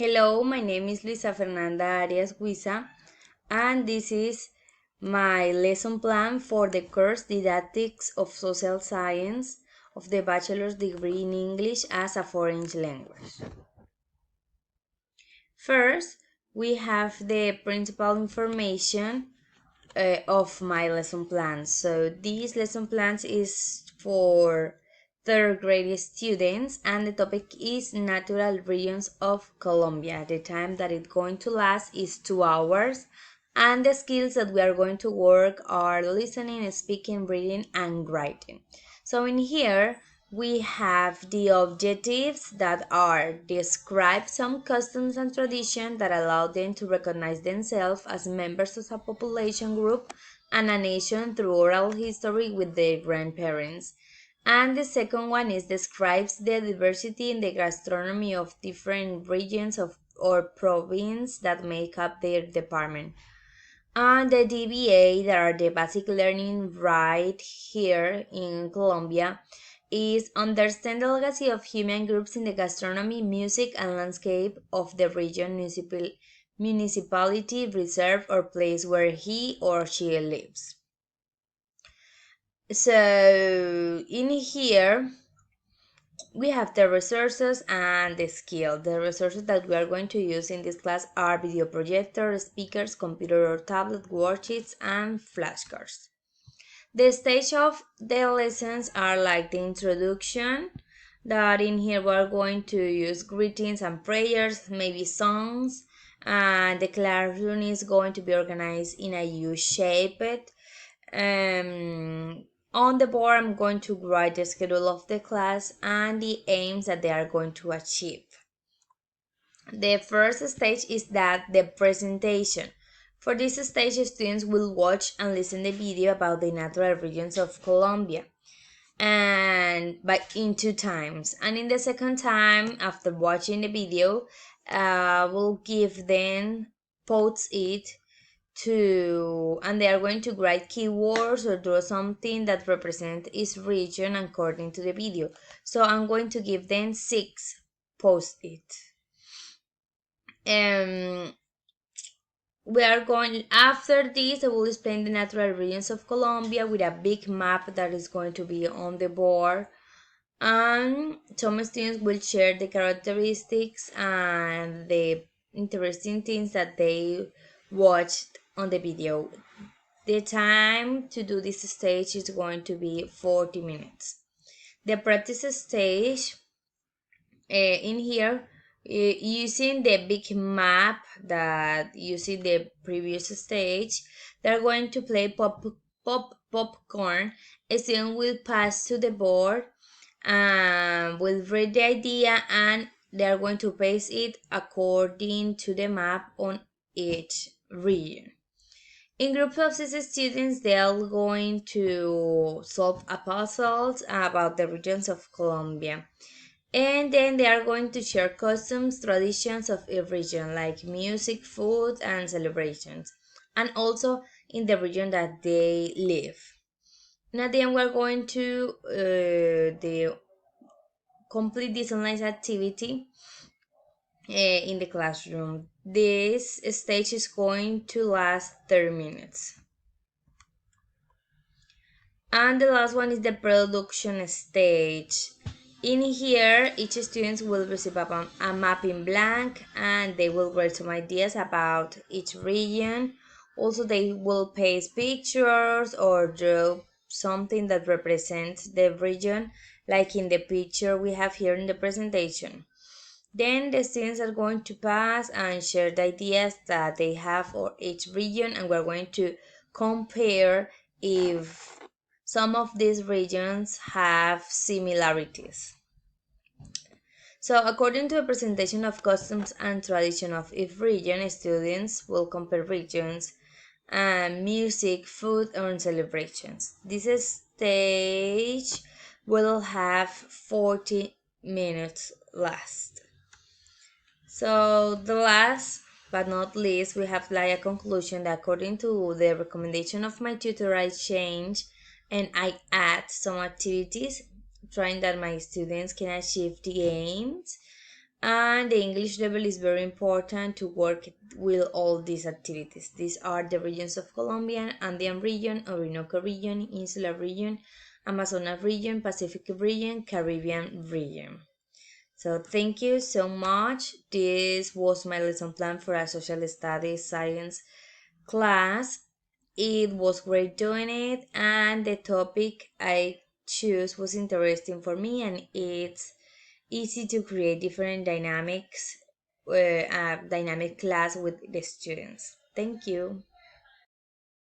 Hello, my name is Luisa Fernanda Arias Guisa, and this is my lesson plan for the course Didactics of Social Science of the bachelor's degree in English as a foreign language. First, we have the principal information of my lesson plan. So this lesson plan is for third grade students, and the topic is natural regions of Colombia. The time that it's going to last is 2 hours, and the skills that we are going to work are listening, speaking, reading, and writing. So in here we have the objectives that are describe some customs and traditions that allow them to recognize themselves as members of a population group and a nation through oral history with their grandparents. And the second one is describes the diversity in the gastronomy of different regions of or province that make up their department. And the DBA, that are the basic learning right here in Colombia, is understand the legacy of human groups in the gastronomy, music, and landscape of the region, municipality, reserve, or place where he or she lives. So in here we have the resources and the skill. The resources that we are going to use in this class are video projector, speakers, computer or tablet, worksheets, and flashcards. The stage of the lessons are like the introduction, that in here we're going to use greetings and prayers, maybe songs, and the classroom is going to be organized in a U-shaped. On the board I'm going to write the schedule of the class and the aims that they are going to achieve. The first stage is that the presentation. For this stage, students will watch and listen the video about the natural regions of Colombia, and in 2 times. And in the second time, after watching the video, we'll give them pause it and they are going to write keywords or draw something that represents each region according to the video. So I'm going to give them 6 post-it. We are going after this. I will explain the natural regions of Colombia with a big map that is going to be on the board, and some students will share the characteristics and the interesting things that they watched on the video. The time to do this stage is going to be 40 minutes. The practice stage in here, using the big map that you see the previous stage, they're going to play popcorn. A student will pass to the board and will read the idea, and they're going to paste it according to the map on each region. In groups of 6 students, they're going to solve a puzzle about the regions of Colombia. And then they are going to share customs, traditions of each region, like music, food, and celebrations, and also in the region that they live. And at the end, we're going to complete this online activity in the classroom. This stage is going to last 30 minutes. And the last one is the production stage. In here, each student will receive a map in blank, and they will write some ideas about each region. Also, they will paste pictures or draw something that represents the region, like in the picture we have here in the presentation. Then the students are going to pass and share the ideas that they have for each region, and we're going to compare if some of these regions have similarities. So according to the presentation of customs and tradition of each region, students will compare regions and music, food, and celebrations. This stage will have 40 minutes last. So the last but not least, we have like a conclusion that according to the recommendation of my tutor, I change and I add some activities trying that my students can achieve the aims. And the English level is very important to work with all these activities. These are the regions of Colombia: Andean region, Orinoco region, Insular region, Amazonas region, Pacific region, Caribbean region. So thank you so much. This was my lesson plan for a social studies science class. It was great doing it, and the topic I choose was interesting for me, and it's easy to create different dynamics, dynamic class with the students. Thank you.